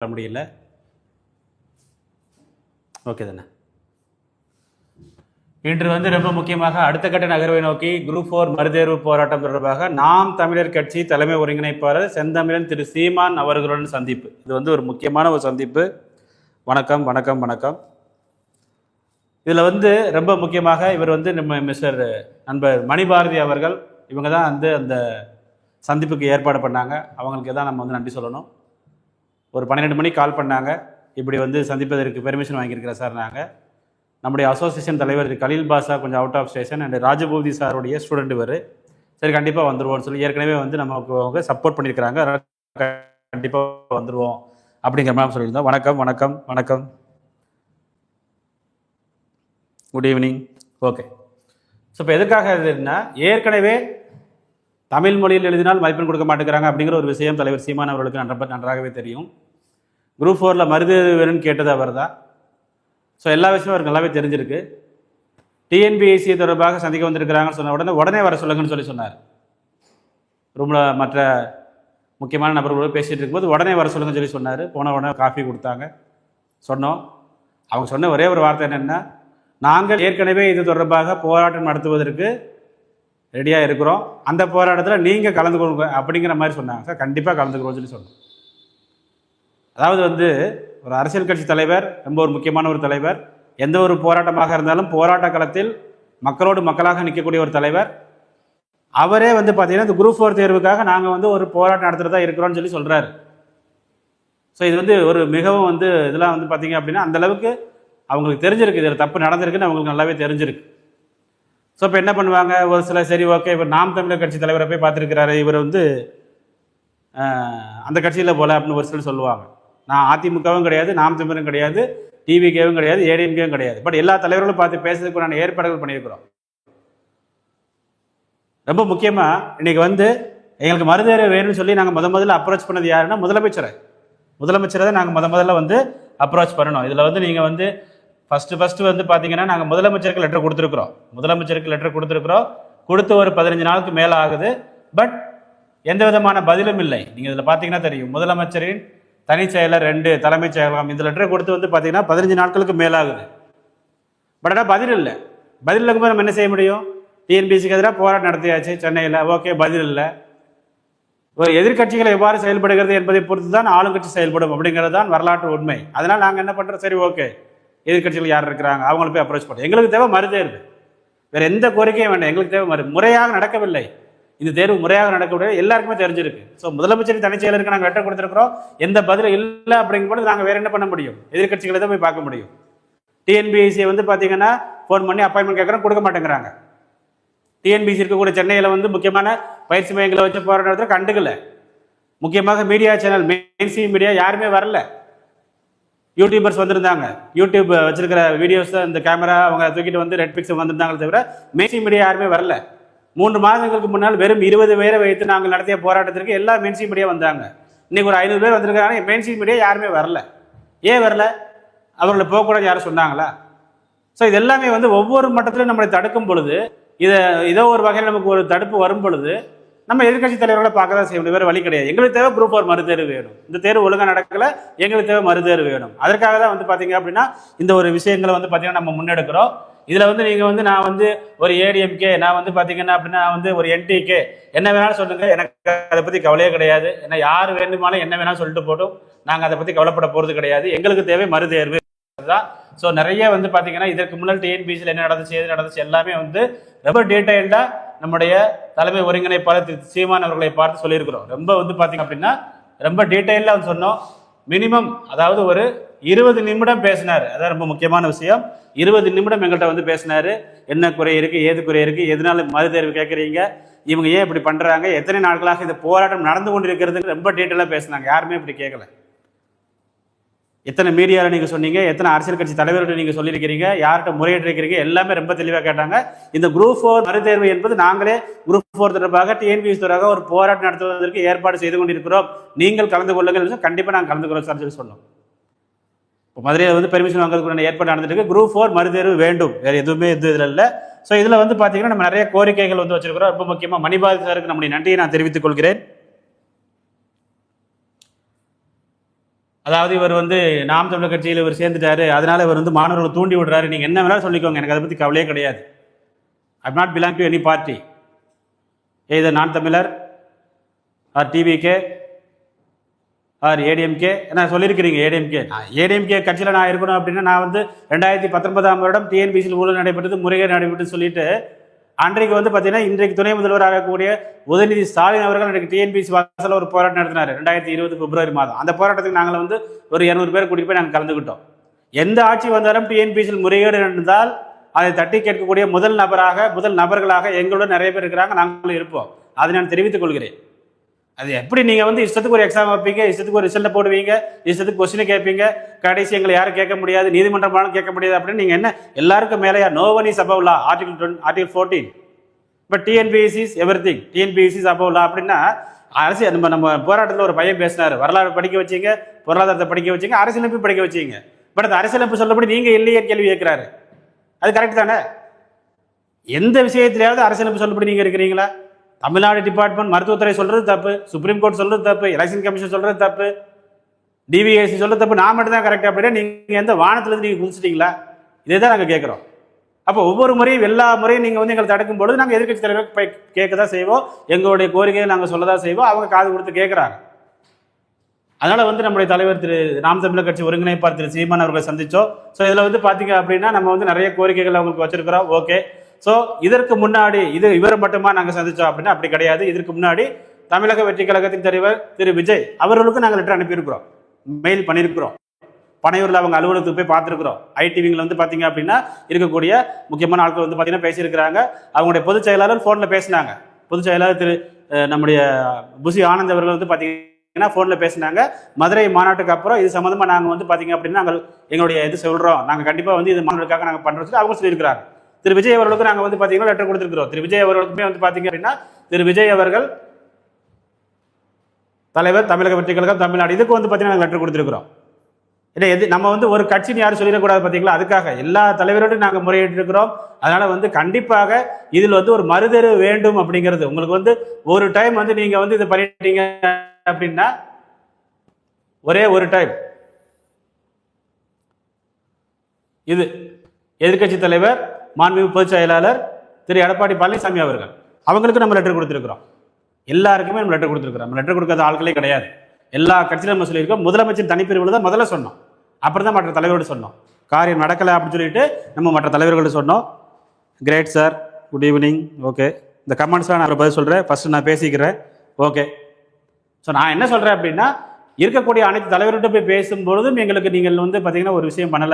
வர முடியல. ஓகே தானே. இன்று ரொம்ப முக்கியமாக அடுத்த கட்ட நகர்வை நோக்கி குரூப் 4 மறுதேர்வு போராட்டம் தொடர்பாக நாம் தமிழர் கட்சி தலைமை ஒருங்கிணைப்பாளர் செந்தமிழன் திரு சீமான் அவர்களுடன் சந்திப்பு. இது ஒரு முக்கியமான ஒரு சந்திப்பு. வணக்கம் வணக்கம் வணக்கம். இதில் ரொம்ப முக்கியமாக இவர் நம்ம மிஸ்டர் நண்பர் மணிபாரதி அவர்கள், இவங்க தான் அந்த சந்திப்புக்கு ஏற்பாடு பண்ணாங்க. அவங்களுக்கு தான் நம்ம நன்றி சொல்லணும். ஒரு 12 மணிக்கு கால் பண்ணாங்க. இப்படி சந்திப்பதற்கு பெர்மிஷன் வாங்கியிருக்கிறேன் சார். நாங்கள் நம்முடைய அசோசியேஷன் தலைவர் கலீல் பாஷா கொஞ்சம் அவுட் ஆஃப் ஸ்டேஷன் அண்ட் ராஜபூதி சாருடைய ஸ்டூடெண்ட் இவர். சரி, கண்டிப்பாக வந்துடுவோம்னு சொல்லி ஏற்கனவே நமக்கு அவங்க சப்போர்ட் பண்ணியிருக்கிறாங்க. கண்டிப்பாக வந்துடுவோம் அப்படிங்கிற மாதிரி சொல்லியிருந்தோம். வணக்கம் வணக்கம் வணக்கம். Good evening. ஓகே. ஸோ இப்போ எதுக்காக இதுன்னா, ஏற்கனவே தமிழ் மொழியில் எழுதினால் மதிப்பெண் கொடுக்க மாட்டேங்கிறாங்க அப்படிங்கிற ஒரு விஷயம் தலைவர் சீமான் அவர்களுக்கு நன்றாகவே தெரியும். குரூப் 4 மறுதேர்வு வேணும்னு கேட்டது அவர் தான். ஸோ எல்லா விஷயமும் அவருக்கு நல்லாவே தெரிஞ்சிருக்கு. டிஎன்பிஎஸ்சி தொடர்பாக சந்திக்க வந்திருக்கிறாங்கன்னு சொன்ன உடனே வர சொல்லுங்கன்னு சொன்னார். ரூமில் மற்ற முக்கியமான நபர்களோடு பேசிகிட்டு இருக்கும்போது உடனே வர சொல்லுங்கன்னு சொன்னார். போன உடனே காஃபி கொடுத்தாங்க. சொன்னோம். அவங்க சொன்ன ஒரே ஒரு வார்த்தை என்னென்னா, நாங்கள் ஏற்கனவே இது தொடர்பாக போராட்டம் நடத்துவதற்கு ரெடியாக இருக்கிறோம், அந்த போராட்டத்தில் நீங்கள் கலந்துக்கொள்ளுங்க அப்படிங்கிற மாதிரி சொன்னாங்க. சார், கண்டிப்பாக கலந்துக்கிறோம்னு சொல்லி சொன்னோம். அதாவது ஒரு அரசியல் கட்சி தலைவர், ரொம்ப ஒரு முக்கியமான ஒரு தலைவர், எந்த ஒரு போராட்டமாக இருந்தாலும் போராட்ட களத்தில் மக்களோடு மக்களாக நிற்கக்கூடிய ஒரு தலைவர். அவரே பார்த்தீங்கன்னா இந்த குரூப் 4 தேர்வுக்காக நாங்கள் ஒரு போராட்டம் நடத்துகிறதா இருக்கிறோம்னு சொல்லி சொல்கிறாரு. ஸோ இது ஒரு மிகவும் இதெல்லாம் பார்த்தீங்க அப்படின்னா அந்தளவுக்கு அவங்களுக்கு தெரிஞ்சிருக்கு, இதில் தப்பு நடந்திருக்குன்னு அவங்களுக்கு நல்லாவே தெரிஞ்சிருக்கு. ஸோ இப்போ என்ன பண்ணுவாங்க, ஒரு சில சரி ஓகே இவர் நாம் தமிழர் கட்சி தலைவரை போய் பார்த்துருக்கிறாரு, இவர் அந்த கட்சியில் போல அப்படின்னு ஒரு சிலர் சொல்லுவாங்க. நான் அதிமுகவும் கிடையாது, நாம் தமிழரும் கிடையாது, டிவிகேவும் கிடையாது, ஏடிஎம்கேவும் கிடையாது. பட் எல்லா தலைவர்களும் பார்த்து பேசுறதுக்கு நான் ஏற்பாடுகள் பண்ணியிருக்கிறோம். ரொம்ப முக்கியமாக இன்னைக்கு எங்களுக்கு மறுதேர்வு வேணும்னு சொல்லி நாங்கள் முதல்ல அப்ரோச் பண்ணது யாருன்னா முதலமைச்சரை தான் நாங்கள் முதல்ல அப்ரோச் பண்ணணும். இதில் நீங்கள் ஃபஸ்ட்டு பார்த்தீங்கன்னா நாங்கள் முதலமைச்சருக்கு லெட்டர் கொடுத்துருக்குறோம். கொடுத்து ஒரு 15 நாளுக்கு மேலே ஆகுது. பட் எந்த விதமான பதிலும் இல்லை. நீங்கள் இதில் பார்த்தீங்கன்னா தெரியும், முதலமைச்சரின் தனிச் செயலர் 2 தலைமைச் செயலகம் இந்த லெட்டரை கொடுத்து பார்த்தீங்கன்னா 15 நாட்களுக்கு மேலாகுது. பட் ஆனால் பதில் இல்லை. பதில் இருக்கும்போது நம்ம என்ன செய்ய முடியும்? டிஎன்பிசிக்கு எதிராக போராட்டம் நடத்தியாச்சு சென்னையில், ஓகே, பதில் இல்லை. ஒரு எதிர்கட்சிகளை எவ்வாறு செயல்படுகிறது என்பதை பொறுத்து தான் ஆளுங்கட்சி செயல்படும் அப்படிங்கிறது தான் வரலாற்று உண்மை. அதனால் நாங்கள் என்ன பண்ணுறோம், சரி ஓகே, எதிர்கட்சிகள் யார் இருக்கிறாங்க அவங்கள போய் அப்ரோச் பண்ணுறோம். எங்களுக்கு தேவை மறுதேர்வு, வேறு எந்த கோரிக்கையும் வேண்டாம். எங்களுக்கு தேவை முறையாக நடக்கவில்லை. இந்த தேர்வு முறையாக நடக்கவில்லை, எல்லாருக்குமே தெரிஞ்சிருக்கு. ஸோ முதலமைச்சரின் தனிச்செயலருக்கு நாங்கள் லெட்டர் கொடுத்துருக்கிறோம், எந்த பதிலும் இல்லை அப்படிங்கும்போது நாங்கள் வேறு என்ன பண்ண முடியும்? எதிர்கட்சிகளை தான் போய் பார்க்க முடியும். டிஎன்பிஎஸ்சியை பார்த்தீங்கன்னா ஃபோன் பண்ணி அப்பாயின்மெண்ட் கேட்குறோம், கொடுக்க மாட்டேங்கிறாங்க. டிஎன்பிஎஸ்சி இருக்கக்கூடிய சென்னையில் முக்கியமான பயிற்சி மையங்களை வச்சு போராட்டத்தில் கண்டுக்கல. முக்கியமாக மீடியா சேனல், மெயின்ஸ்ட்ரீம் மீடியா யாருமே வரல. யூடியூபர்ஸ் வந்திருந்தாங்க, யூடியூப் வச்சிருக்கிற வீடியோஸ் இந்த கேமரா அவங்க தூக்கிட்டு ரெட் பிக்ஸ் வந்திருந்தாங்களே தவிர மெயின்ஸ்ட்ரீம் மீடியா யாருமே வரல. 3 மாதங்களுக்கு முன்னால் வெறும் 20 பேரை வைத்து நாங்கள் நடத்திய போராட்டத்திற்கு எல்லா மெயின்ஸ்ட்ரீம் மீடியா வந்தாங்க. இன்னைக்கு ஒரு 500 பேர் வந்திருக்காங்க, மெயின்ஸ்ட்ரீம் மீடியா யாருமே வரல. ஏன் வரல? அவர்களை போகக்கூடாது யாரும் சொன்னாங்களா? ஸோ இது எல்லாமே ஒவ்வொரு மட்டத்திலும் நம்மளை தடுக்கும் பொழுது, இதோ ஒரு வகையில் நமக்கு ஒரு தடுப்பு வரும் பொழுது நம்ம எதிர்கட்சி தலைவர்களை பார்க்க தான் செய்ய முடியும், வேறு வழி கிடையாது. எங்களுக்கு தேவை குரூப் 4 மறுதேர்வு வேணும். இந்த தேர்வு ஒழுங்காக நடக்கல, எங்களுக்கு தேவை மறுதேர்வு வேணும். அதற்காக தான் பார்த்தீங்க அப்படின்னா இந்த ஒரு விஷயங்களை பார்த்தீங்கன்னா நம்ம முன்னெடுக்கிறோம். இதில் நீங்கள் நான் ஒரு ஏடிஎம்கே, நான் பார்த்தீங்கன்னா அப்படின்னா ஒரு என்டிகே, என்ன வேணாலும் சொல்லுங்க, எனக்கு அதை பற்றி கவலையே கிடையாது. ஏன்னா யார் வேண்டுமானாலும் என்ன வேணாலும் சொல்லிட்டு போட்டும், நாங்கள் அதை பற்றி கவலைப்பட போகிறது கிடையாது. எங்களுக்கு தேவை மறுதேர்வு தான். ஸோ நிறைய பார்த்தீங்கன்னா இதற்கு முன்னாள் டிஎன்பிசியில் என்ன நடந்துச்சு, எது நடந்துச்சு எல்லாமே ரொம்ப டீட்டெயில்டாக நம்முடைய தலைமை ஒருங்கிணைப்பாளர் திரு சீமான் அவர்களை பார்த்து சொல்லியிருக்கிறோம். ரொம்ப பார்த்தீங்க அப்படின்னா ரொம்ப டீட்டெயிலாக சொன்னோம். மினிமம் அதாவது ஒரு 20 நிமிடம் பேசினார். அதான் ரொம்ப முக்கியமான விஷயம். 20 நிமிடம் எங்கள்கிட்ட பேசினார். என்ன குறை இருக்குது, ஏது குறை இருக்குது, எதனால மறுதேர்வு கேட்குறீங்க, இவங்க ஏன் இப்படி பண்ணுறாங்க, எத்தனை நாட்களாக இந்த போராட்டம் நடந்து கொண்டு இருக்கிறதுக்கு ரொம்ப டீட்டெயிலாக பேசினாங்க. யாருமே இப்படி கேட்கல. எத்தனை மீடியாவில் நீங்கள் சொன்னீங்க, எத்தனை அரசியல் கட்சி தலைவர்கிட்ட நீங்கள் சொல்லியிருக்கிறீங்க, யார்கிட்ட முறையிட்டிருக்கிறீங்க, எல்லாமே ரொம்ப தெளிவாக கேட்டாங்க. இந்த குரூப் 4 மறுதேர்வு என்பது நாங்களே குரூப் 4 தொடர்பாக டிஎன்பிஎஸ்சி தொடர்பாக ஒரு போராட்டம் நடத்துவதற்கு ஏற்பாடு செய்து கொண்டிருக்கிறோம், நீங்கள் கலந்து கொள்ளுங்கள். கண்டிப்பாக நாங்கள் கலந்துக்கிறோம் சார் சொல்லி சொன்னோம். இப்போ மதுரையில் பெர்மிஷன் வாங்குறதுக்கு ஏற்பாடு நடந்துட்டு இருக்கு. குரூப் 4 மறுதேர்வு வேண்டும், வேறு எதுவுமே இதில் இல்லை. ஸோ இதில் பார்த்தீங்கன்னா நம்ம நிறைய கோரிக்கைகள் வச்சிருக்கிறோம். ரொம்ப முக்கியமாக மணிபாரதி சாருக்கு நம்முடைய நன்றியை நான் தெரிவித்துக் கொள்கிறேன். அதாவது இவர் வந்து நாம் தமிழர் கட்சியில் இவர் சேர்ந்துட்டாரு, அதனால இவர் வந்து மாணவர்களை தூண்டி விடுறாரு. நீங்க என்ன வேணாலும் சொல்லிக்கோங்க, எனக்கு அதை பத்தி கவலையே கிடையாது. I not belong to any party, either நான் தமிழர் ஆர் டிவிகே ஆர் ஏடிஎம்கே. நான் சொல்லியிருக்கிறீங்க ஏடிஎம்கே கட்சியில் நான் இருக்கணும் அப்படின்னா நான் வந்து 2019ஆம் வருடம் டிஎன்பிசியில் ஊழல் நடைபெற்றது, முறைகேடு நடைபெற்று சொல்லிட்டு அன்றைக்கு வந்து பார்த்தீங்கன்னா இன்றைக்கு துணை முதல்வராக இருக்கக்கூடிய உதயநிதி ஸ்டாலின் அவர்கள் இன்றைக்கு டிஎன்பிசி வாசலில் ஒரு போராட்டம் நடத்தினார் 2020 பிப்ரவரி மாதம். அந்த போராட்டத்துக்கு நாங்கள் வந்து ஒரு 200 பேர் கூட்டிட்டு போய் நாங்கள் கலந்துக்கிட்டோம். எந்த ஆட்சி வந்தாலும் டிஎன்பிசியில் முறைகேடு நடந்தால் அதை தட்டி கேட்கக்கூடிய முதல் நபர்களாக எங்களுடன் நிறைய பேர் இருக்கிறாங்க, நாங்களும் இருப்போம். அதை நான் தெரிவித்துக் கொள்கிறேன். அது எப்படி நீங்க வந்து இஷ்டத்துக்கு ஒரு எக்ஸாம் வைப்பீங்க, இஷ்டத்துக்கு ஒரு ரிசல்ட் போடுவீங்க, இஷ்டத்துக்கு கொஸ்டினை கேட்பீங்க, கடைசி எங்களை யாரும் கேட்க முடியாது, நீதிமன்றம் கேட்க முடியாது அப்படின்னு நீங்க என்ன எல்லாருக்கும் மேலேயா? No one is above law, article 14. But TNPSC is everything, TNPSC is above law அப்படின்னா அரசியல் நம்ம போராட்டத்தில் ஒரு பையன் பேசினார், வரலாறு படிக்க வச்சீங்க, பொருளாதாரத்தை படிக்க வச்சீங்க, அரசியலமைப்பு படிக்க வச்சீங்க. பட் அந்த அரசியலமைப்பு சொல்லப்படி நீங்க இல்லையே கேள்வி கேட்கிறாரு. அது கரெக்ட் தானே? எந்த விஷயத்திலேயாவது அரசியலமைப்பு சொல்லப்படி நீங்க இருக்கிறீங்களா? தமிழ்நாடு டிபார்ட்மெண்ட் மருத்துவத்துறை சொல்றது தப்பு, சுப்ரீம் கோர்ட் சொல்றது தப்பு, எலெக்ஷன் கமிஷன் சொல்றது தப்பு, டிவிஎஸ்சி சொல்றது தப்பு, நான் மட்டும் தான் கரெக்ட் அப்படின்னா நீங்க எந்த வானத்துல இருந்து நீங்க குதிச்சிட்டீங்களா? இதே தான் நாங்க கேட்கிறோம். அப்போ ஒவ்வொரு முறையும் எல்லா முறையும் நீங்க வந்து எங்களை தடுக்கும் பொழுது நாங்கள் எதிர்கட்சி தலைவர் போய் கேட்க தான் செய்வோம், எங்களுடைய கோரிக்கையை நாங்கள் சொல்லதான் செய்வோம், அவங்க காது கொடுத்து கேட்கிறாங்க. அதனால வந்து நம்முடைய தலைவர் திரு நாம் தமிழர் கட்சி ஒருங்கிணைப்பாளர் திரு சீமான் அவர்களை சந்திச்சோம். ஸோ இதில் வந்து பார்த்தீங்க அப்படின்னா நம்ம வந்து நிறைய கோரிக்கைகள் அவங்களுக்கு வச்சிருக்கிறோம். ஓகே, ஸோ இதற்கு முன்னாடி இவரை மட்டுமா நாங்கள் சந்திச்சோம் அப்படின்னா அப்படி கிடையாது. இதற்கு முன்னாடி தமிழக வெற்றி கழகத்தின் தலைவர் திரு விஜய் அவர்களுக்கும் நாங்கள் லெட்டர் அனுப்பியிருக்கிறோம், மெயில் பண்ணியிருக்கிறோம், பனையூரில் அவங்க அலுவலகத்துக்கு போய் பார்த்துருக்குறோம். ஐடிவிங்கில் வந்து பார்த்தீங்க அப்படின்னா இருக்கக்கூடிய முக்கியமான ஆட்கள் வந்து பார்த்தீங்கன்னா பேசியிருக்கிறாங்க. அவங்களுடைய பொதுச் செயலாளர் ஃபோனில் பேசினாங்க. பொதுச் செயலாளர் திரு நம்முடைய புசி ஆனந்த் அவர்கள் வந்து பார்த்தீங்கன்னா ஃபோனில் பேசினாங்க. மதுரை மாநாட்டுக்கு அப்புறம் இது சம்மந்தமாக நாங்கள் வந்து பார்த்தீங்க அப்படின்னா நாங்கள் எங்களுடைய இது சொல்கிறோம், நாங்கள் கண்டிப்பாக வந்து இது மாநாட்டுக்காக நாங்கள் பண்ணுறோம் சொல்லி அவங்க சொல்லியிருக்கிறாங்க. திரு விஜய் அவர்களுக்கு நாங்கள் வந்து பார்த்தீங்கன்னா லெட்டர் கொடுத்துருக்கிறோம். திரு விஜய் அவர்களுக்குமே வந்து பார்த்தீங்க அப்படின்னா திரு விஜய் அவர்கள் தலைவர் தமிழக வெற்றி கழகம் தமிழ்நாடு இதுக்கு வந்து பார்த்தீங்கன்னா நாங்கள் லெட்டர் கொடுத்துருக்கிறோம். இல்லை எது நம்ம வந்து ஒரு கட்சின்னு யாரும் சொல்லிடக்கூடாது பார்த்தீங்களா, அதுக்காக எல்லா தலைவரோடும் நாங்கள் முறையிட்டு இருக்கிறோம். அதனால வந்து கண்டிப்பாக இதில் வந்து ஒரு மறுதேர்வு வேண்டும் அப்படிங்கிறது உங்களுக்கு வந்து ஒரு டைம் வந்து நீங்கள் வந்து இதை பண்ணிட்டீங்க அப்படின்னா ஒரே ஒரு டைம் இது எதிர்கட்சி தலைவர் மாண்புமிகு பொதுச் செயலாளர் திரு எடப்பாடி பழனிசாமி அவர்கள் அவங்களுக்கு நம்ம லெட்டர் கொடுத்துருக்கிறோம். எல்லாருக்குமே நம்ம லெட்டர் கொடுத்துருக்கிறோம். லெட்டர் கொடுக்காத ஆட்களே கிடையாது. எல்லா கட்சியிலும் நம்ம சொல்லியிருக்கோம். முதலமைச்சர் தனிப்பிரிவில் தான் முதல்ல சொன்னோம், அப்புறம் தான் மற்ற தலைவரோடு சொன்னோம். காரியம் நடக்கலை அப்படின்னு சொல்லிட்டு நம்ம மற்ற தலைவர்களோடு சொன்னோம். Great sir, good evening. Okay, இந்த கமெண்ட்ஸ்லாம் நான் பதில் சொல்கிறேன். ஃபர்ஸ்ட் நான் பேசிக்கிறேன். ஓகே, ஸோ நான் என்ன சொல்கிறேன் அப்படின்னா இருக்கக்கூடிய அனைத்து தலைவர்கிட்ட போய் பேசும்பொழுதும் எங்களுக்கு நீங்கள் வந்து பார்த்தீங்கன்னா ஒரு விஷயம் பண்ணலை.